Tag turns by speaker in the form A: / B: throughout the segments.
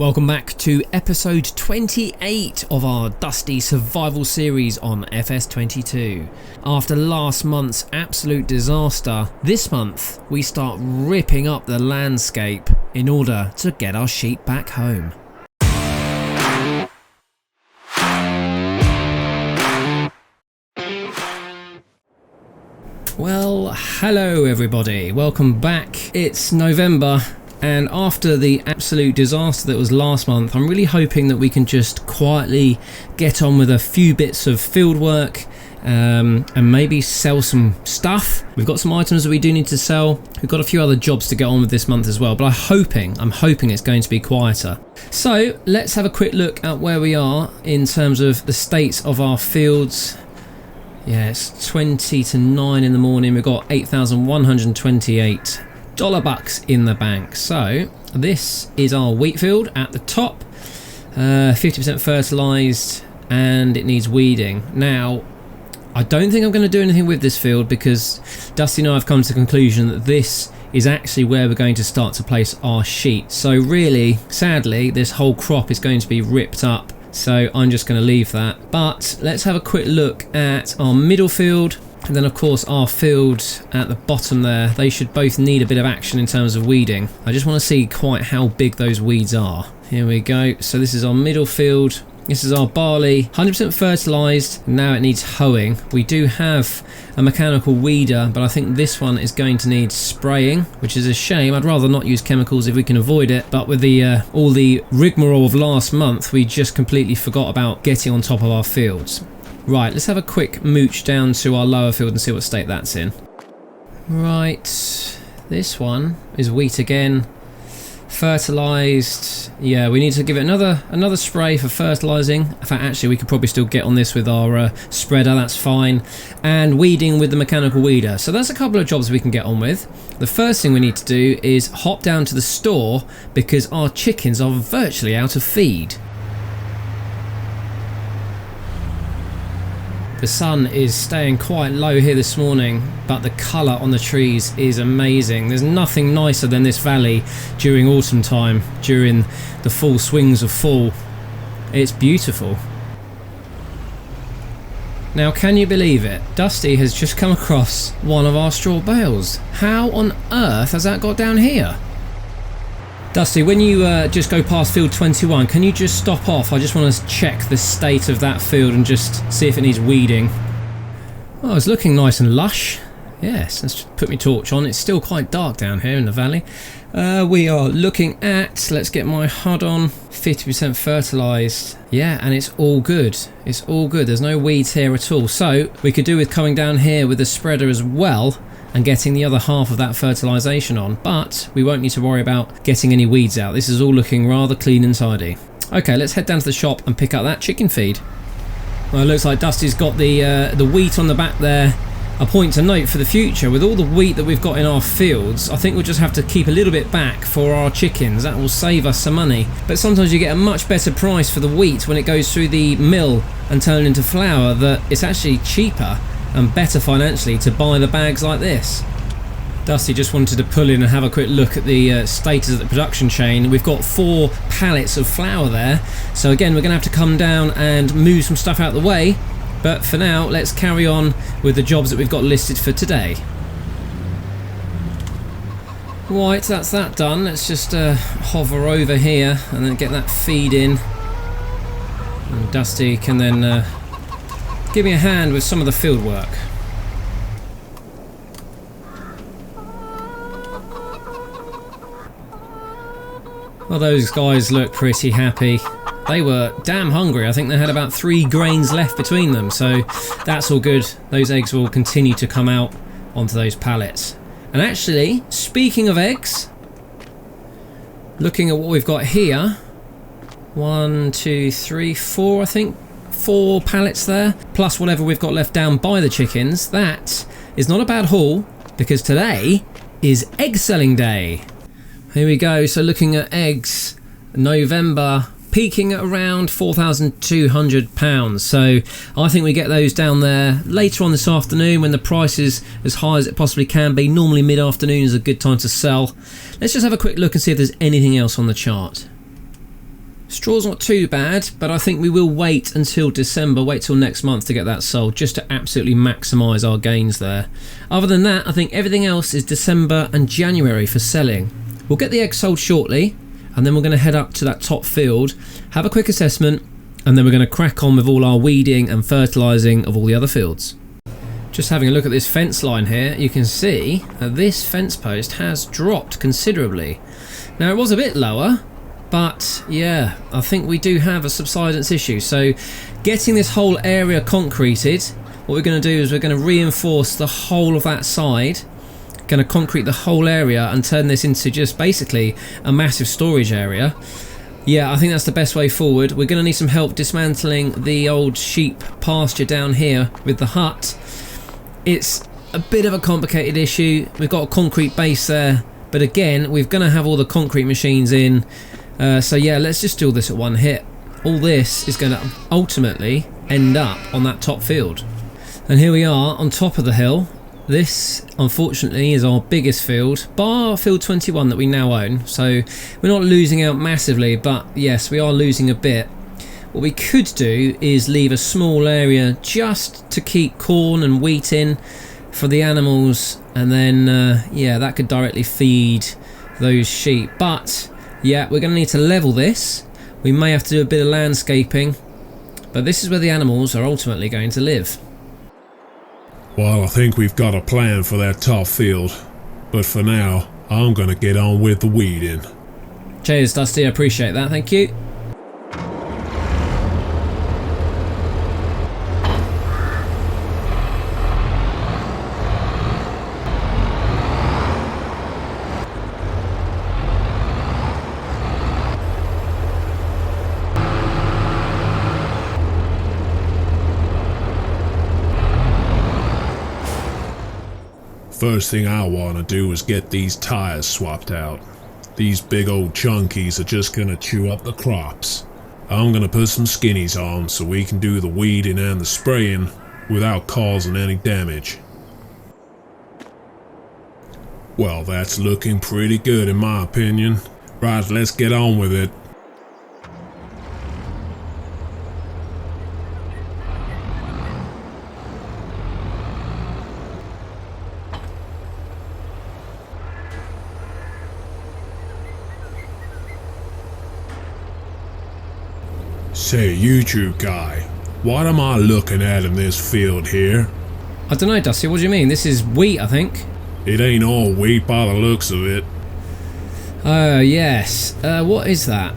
A: Welcome back to episode 28 of our Dusty survival series on FS22. After last month's absolute disaster, this month we start ripping up the landscape in order to get our sheep back home. Well, hello everybody, welcome back. It's November. And after the absolute disaster that was last month, I'm really hoping that we can just quietly get on with a few bits of field work and maybe sell some stuff. We've got some items that we do need to sell. We've got a few other jobs to get on with this month as well, but I'm hoping it's going to be quieter. So let's have a quick look at where we are in terms of the states of our fields. Yeah, it's 20 to 9 in the morning. We've got 8,128 $bucks in the bank. So this is our wheat field at the top, 50% fertilized, and it needs weeding. Now I don't think I'm going to do anything with this field because Dusty and I have come to the conclusion that this is actually where we're going to start to place our sheep. So really, sadly, this whole crop is going to be ripped up, so I'm just going to leave that. But let's have a quick look at our middle field. And then of course our field at the bottom there, they should both need a bit of action in terms of weeding. I just want to see quite how big those weeds are. Here we go. So this is our middle field. This is our barley, 100% fertilised. Now it needs hoeing. We do have a mechanical weeder, but I think this one is going to need spraying, which is a shame. I'd rather not use chemicals if we can avoid it. But with the all the rigmarole of last month, we just completely forgot about getting on top of our fields. Right, let's have a quick mooch down to our lower field and see what state that's in. Right, this one is wheat again, fertilised. Yeah, we need to give it another spray for fertilising. In fact, actually, we could probably still get on this with our spreader, that's fine. And weeding with the mechanical weeder. So that's a couple of jobs we can get on with. The first thing we need to do is hop down to the store because our chickens are virtually out of feed. The sun is staying quite low here this morning, but the colour on the trees is amazing. There's nothing nicer than this valley during autumn time, during the full swings of fall. It's beautiful. Now, can you believe it? Dusty has just come across one of our straw bales. How on earth has that got down here? Dusty, when you just go past field 21, can you just stop off? I just want to check the state of that field and just see if it needs weeding. Oh, it's looking nice and lush. Yes, let's put my torch on. It's still quite dark down here in the valley. We are looking at, let's get my HUD on, 50% fertilised. Yeah, and it's all good. It's all good. There's no weeds here at all. So we could do with coming down here with a spreader as well and getting the other half of that fertilisation on, but we won't need to worry about getting any weeds out. This is all looking rather clean and tidy. Okay, let's head down to the shop and pick up that chicken feed. Well, it looks like Dusty's got the wheat on the back there. A point to note for the future, with all the wheat that we've got in our fields, I think we'll just have to keep a little bit back for our chickens. That will save us some money. But sometimes you get a much better price for the wheat when it goes through the mill and turned into flour, that it's actually cheaper and better financially to buy the bags like this. Dusty just wanted to pull in and have a quick look at the status of the production chain. We've got 4 pallets of flour there, so again we're going to have to come down and move some stuff out of the way, but for now let's carry on with the jobs that we've got listed for today. Right, that's that done. Let's just hover over here and then get that feed in, and Dusty can then give me a hand with some of the field work. Well, those guys look pretty happy. They were damn hungry. I think they had about 3 grains left between them, so that's all good. Those eggs will continue to come out onto those pallets. And actually, speaking of eggs, looking at what we've got here, 1, 2, 3, 4, I think. 4 pallets there, plus whatever we've got left down by the chickens. That is not a bad haul, because today is egg selling day. Here we go. So looking at eggs, November peaking at around £4,200. So I think we get those down there later on this afternoon when the price is as high as it possibly can be. Normally mid-afternoon is a good time to sell. Let's just have a quick look and see if there's anything else on the chart. Straw's not too bad, but I think we will wait until December, wait till next month to get that sold, just to absolutely maximise our gains there. Other than that, I think everything else is December and January for selling. We'll get the eggs sold shortly, and then we're going to head up to that top field, have a quick assessment, and then we're going to crack on with all our weeding and fertilising of all the other fields. Just having a look at this fence line here, you can see that this fence post has dropped considerably. Now it was a bit lower, but yeah, I think we do have a subsidence issue. So getting this whole area concreted, what we're going to do is we're going to reinforce the whole of that side, going to concrete the whole area and turn this into just basically a massive storage area. Yeah, I think that's the best way forward. We're going to need some help dismantling the old sheep pasture down here with the hut. It's a bit of a complicated issue. We've got a concrete base there, but again, we're going to have all the concrete machines in. So yeah, let's just do all this at one hit. All this is going to ultimately end up on that top field. And here we are on top of the hill. This, unfortunately, is our biggest field, bar field 21 that we now own. So we're not losing out massively, but yes, we are losing a bit. What we could do is leave a small area just to keep corn and wheat in for the animals, and then yeah, that could directly feed those sheep. But yeah, we're going to need to level this. We may have to do a bit of landscaping, but this is where the animals are ultimately going to live.
B: Well, I think we've got a plan for that top field, but for now, I'm going to get on with the weeding.
A: Cheers, Dusty, I appreciate that, thank you.
B: First thing I want to do is get these tires swapped out. These big old chunkies are just gonna chew up the crops. I'm gonna put some skinnies on so we can do the weeding and the spraying without causing any damage. Well, that's looking pretty good in my opinion. Right, let's get on with it. Say, YouTube guy, what am I looking at in this field here?
A: I don't know, Dusty, what do you mean? This is wheat, I think.
B: It ain't all wheat by the looks of it.
A: Oh, yes. What is that?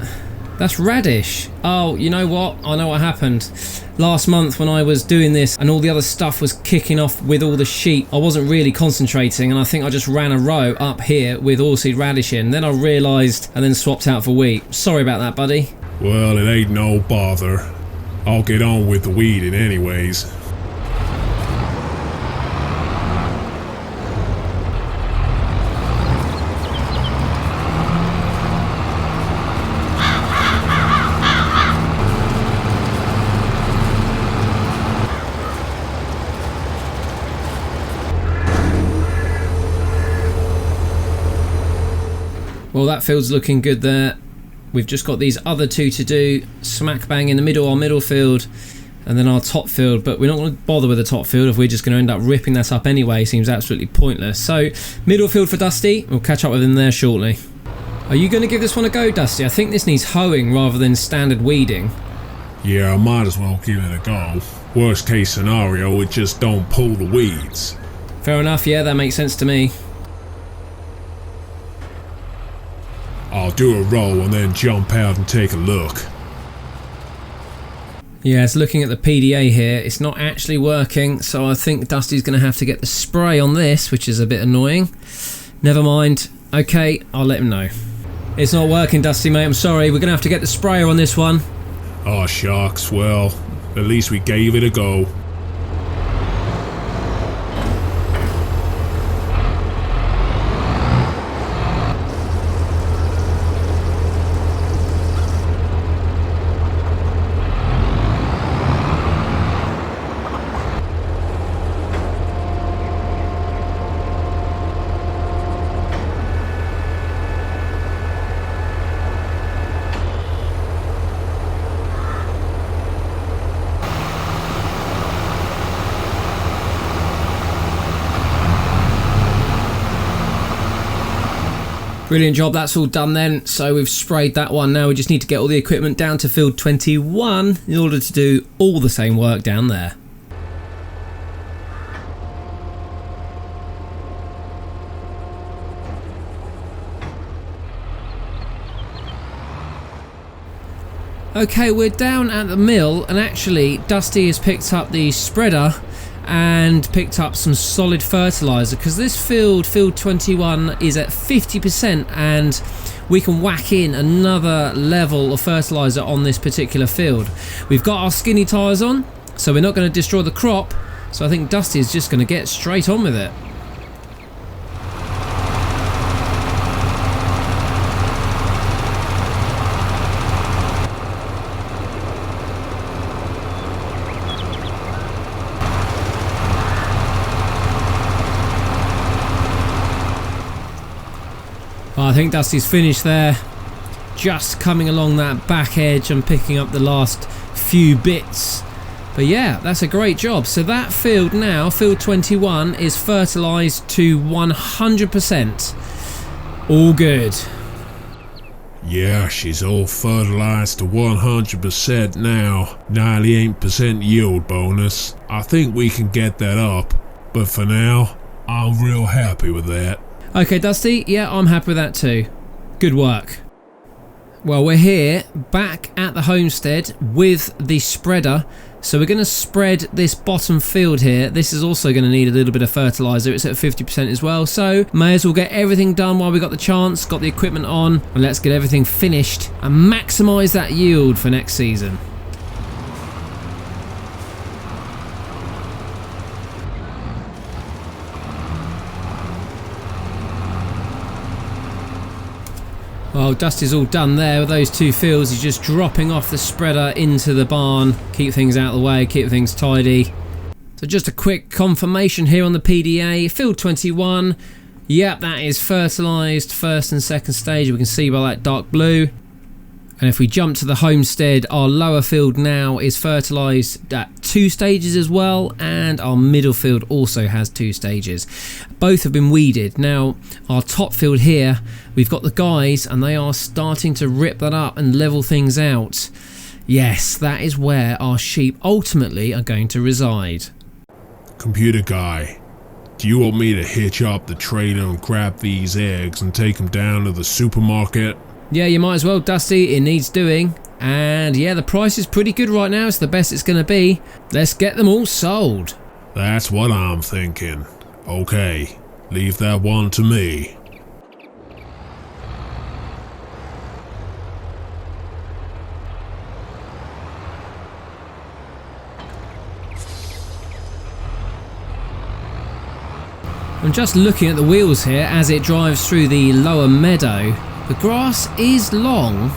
A: That's radish. Oh, you know what? I know what happened. Last month when I was doing this and all the other stuff was kicking off with all the sheep, I wasn't really concentrating, and I think I just ran a row up here with oilseed radish in. Then I realised and then swapped out for wheat. Sorry about that, buddy.
B: Well, it ain't no bother. I'll get on with the weeding anyways.
A: Well, that field's looking good there. We've just got these other two to do, smack bang in the middle, our middle field, and then our top field, but we're not going to bother with the top field if we're just going to end up ripping that up anyway. Seems absolutely pointless. So, middle field for Dusty, we'll catch up with him there shortly. Are you going to give this one a go, Dusty? I think this needs hoeing rather than standard weeding.
B: Yeah, I might as well give it a go. Worst case scenario, it just don't pull the weeds.
A: Fair enough, yeah, that makes sense to me.
B: I'll do a roll and then jump out and take a look.
A: Yeah, it's looking at the PDA here. It's not actually working, so I think Dusty's going to have to get the spray on this, which is a bit annoying. Never mind. Okay, I'll let him know. It's not working, Dusty, mate. I'm sorry. We're going to have to get the sprayer on this one.
B: Oh, shucks. Well, at least we gave it a go.
A: Brilliant job, that's all done then. So we've sprayed that one. Now we just need to get all the equipment down to field 21 in order to do all the same work down there. Okay, we're down at the mill, and actually Dusty has picked up the spreader and picked up some solid fertilizer, because this field 21 is at 50%, and we can whack in another level of fertilizer on this particular field. We've got our skinny tires on, so we're not going to destroy the crop, so I think Dusty is just going to get straight on with it. I think Dusty's finished there, just coming along that back edge and picking up the last few bits. But yeah, that's a great job. So that field now, field 21, is fertilised to 100%. All good.
B: Yeah, she's all fertilized to 100% now. 98% yield bonus. I think we can get that up, but for now, I'm real happy with that.
A: Okay, Dusty, yeah, I'm happy with that too. Good work. Well, we're here back at the homestead with the spreader. So we're going to spread this bottom field here. This is also going to need a little bit of fertilizer. It's at 50% as well. So may as well get everything done while we got the chance, got the equipment on, and let's get everything finished and maximize that yield for next season. Well, Dusty's all done there with those two fields. He's just dropping off the spreader into the barn, keep things out of the way, keep things tidy. So just a quick confirmation here on the PDA. Field 21, yep, that is fertilised first and second stage. We can see by that dark blue. And if we jump to the homestead, our lower field now is fertilised at 2 stages as well, and our middle field also has 2 stages. Both have been weeded. Now, our top field here, we've got the guys, and they are starting to rip that up and level things out. Yes, that is where our sheep ultimately are going to reside.
B: Computer guy, do you want me to hitch up the trailer and grab these eggs and take them down to the supermarket?
A: Yeah, you might as well, Dusty. It needs doing. And yeah, the price is pretty good right now. It's the best it's going to be. Let's get them all sold.
B: That's what I'm thinking. Okay, leave that one to me.
A: I'm just looking at the wheels here as it drives through the lower meadow. The grass is long,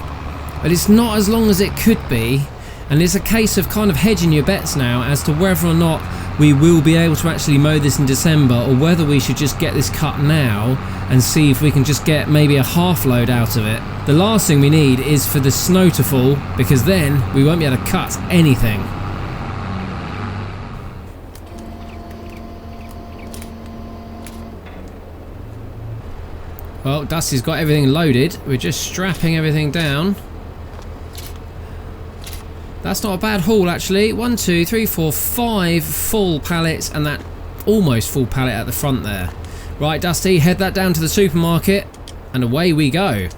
A: but it's not as long as it could be, and it's a case of kind of hedging your bets now as to whether or not we will be able to actually mow this in December, or whether we should just get this cut now and see if we can just get maybe a half load out of it. The last thing we need is for the snow to fall, because then we won't be able to cut anything. Well, Dusty's got everything loaded. We're just strapping everything down. That's not a bad haul, actually. 1, 2, 3, 4, 5 full pallets, and that almost full pallet at the front there. Right, Dusty, head that down to the supermarket, and away we go.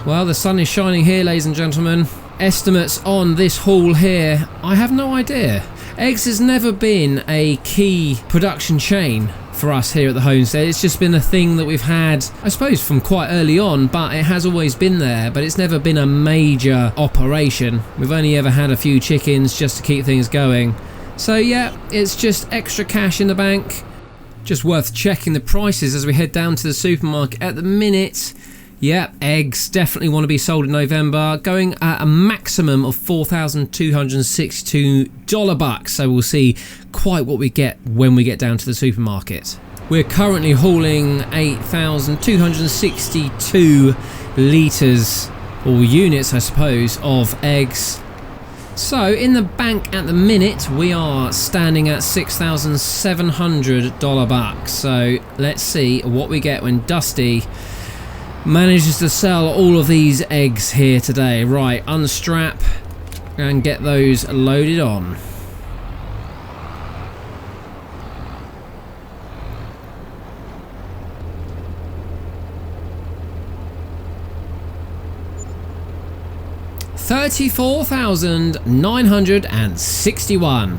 A: Well, the sun is shining here, ladies and gentlemen. Estimates on this haul here, I have no idea. Eggs has never been a key production chain for us here at the homestead. It's just been a thing that we've had, I suppose, from quite early on, but it has always been there, but it's never been a major operation. We've only ever had a few chickens just to keep things going. So yeah, it's just extra cash in the bank. Just worth checking the prices as we head down to the supermarket at the minute. Yep, eggs definitely want to be sold in November, going at a maximum of $4,262 bucks. So we'll see quite what we get when we get down to the supermarket. We're currently hauling 8,262 litres, or units I suppose, of eggs. So in the bank at the minute we are standing at $6,700 bucks. So let's see what we get when Dusty manages to sell all of these eggs here today. Right, unstrap and get those loaded on. $34,961.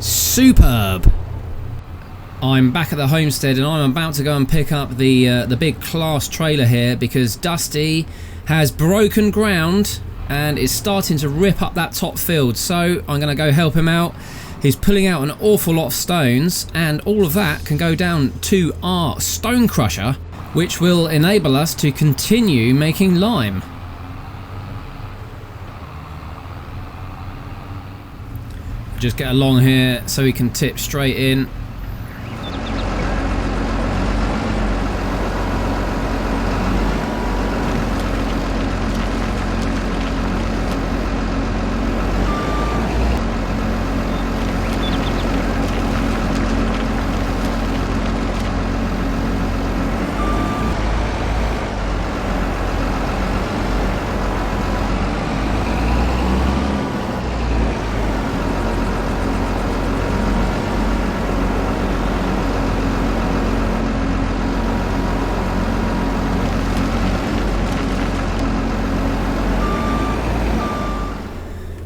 A: Superb. I'm back at the homestead and I'm about to go and pick up the big class trailer here because Dusty has broken ground and is starting to rip up that top field. So I'm going to go help him out. He's pulling out an awful lot of stones and all of that can go down to our stone crusher, which will enable us to continue making lime. Just get along here so we can tip straight in.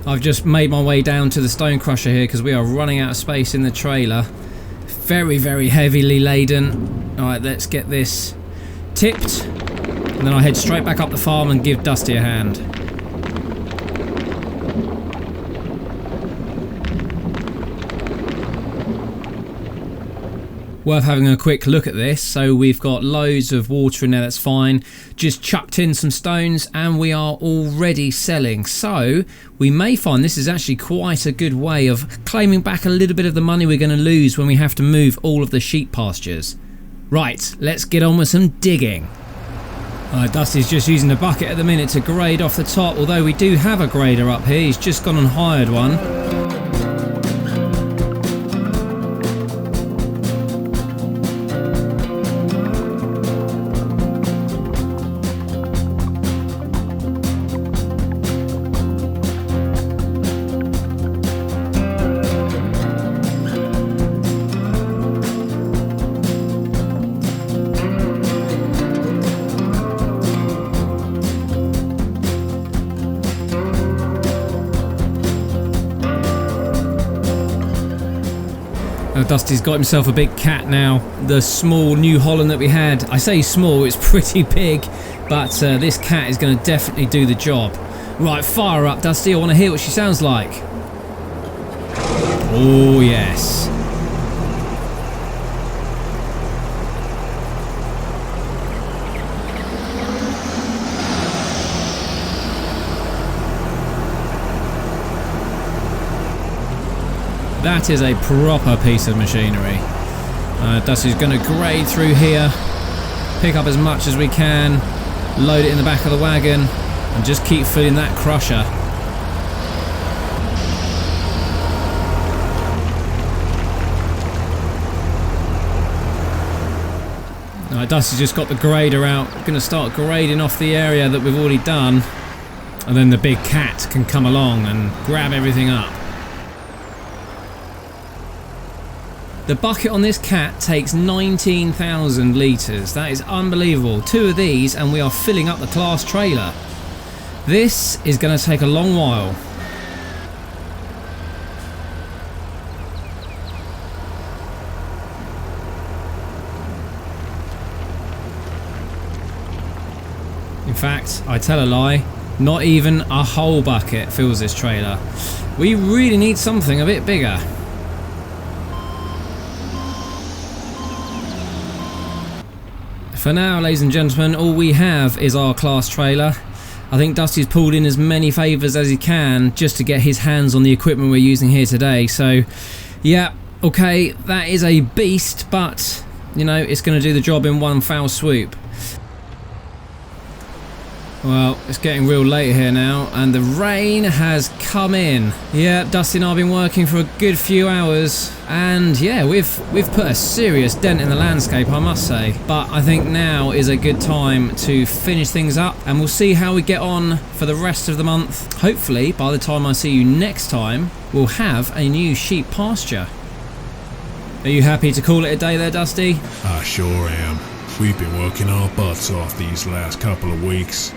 A: I've just made my way down to the stone crusher here because we are running out of space in the trailer. Very, very heavily laden. Alright, let's get this tipped and then I'll head straight back up the farm and give Dusty a hand. Worth having a quick look at this. So we've got loads of water in there, that's fine. Just chucked in some stones and we are already selling. So we may find this is actually quite a good way of claiming back a little bit of the money we're going to lose when we have to move all of the sheep pastures. Right, let's get on with some digging. Dusty's just using the bucket at the minute to grade off the top, although we do have a grader up here. He's just gone and hired one. Dusty's got himself a big cat now. The small New Holland that we had, I say small, it's pretty big, but this cat is going to definitely do the job. Right, fire up, Dusty. I want to hear what she sounds like. Oh yes. That is a proper piece of machinery. Dusty's going to grade through here, pick up as much as we can, load it in the back of the wagon, and just keep filling that crusher. Dusty's just got the grader out, going to start grading off the area that we've already done, and then the big cat can come along and grab everything up. The bucket on this cat takes 19,000 litres. That is unbelievable. 2 of these and we are filling up the class trailer. This is going to take a long while. In fact, I tell a lie, not even a whole bucket fills this trailer. We really need something a bit bigger. For now, ladies and gentlemen, all we have is our class trailer. I think Dusty's pulled in as many favours as he can just to get his hands on the equipment we're using here today. So, yeah, okay, that is a beast, but, you know, it's going to do the job in one foul swoop. Well, it's getting real late here now, and the rain has come in. Yeah, Dusty and I have been working for a good few hours, and yeah, we've put a serious dent in the landscape, I must say. But I think now is a good time to finish things up, and we'll see how we get on for the rest of the month. Hopefully, by the time I see you next time, we'll have a new sheep pasture. Are you happy to call it a day there, Dusty?
B: I sure am. We've been working our butts off these last couple of weeks.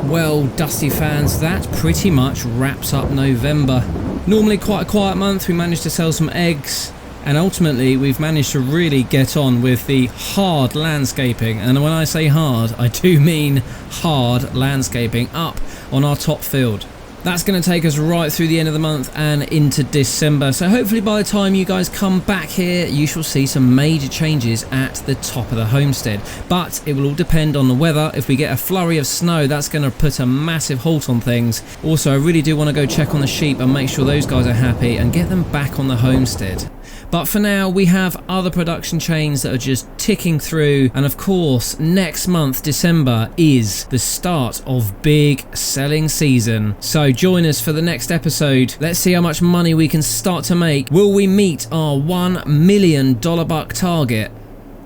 A: Well, Dusty fans, that pretty much wraps up November. Normally quite a quiet month, we managed to sell some eggs, and ultimately we've managed to really get on with the hard landscaping. And when I say hard, I do mean hard landscaping up on our top field. That's going to take us right through the end of the month and into December. So hopefully by the time you guys come back here, you shall see some major changes at the top of the homestead. But it will all depend on the weather. If we get a flurry of snow, that's going to put a massive halt on things. Also, I really do want to go check on the sheep and make sure those guys are happy and get them back on the homestead. But for now, we have other production chains that are just ticking through. And of course, next month, December, is the start of big selling season. So join us for the next episode. Let's see how much money we can start to make. Will we meet our $1 million buck target?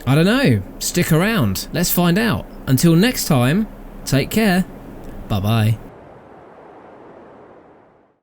A: I don't know. Stick around. Let's find out. Until next time, take care. Bye-bye.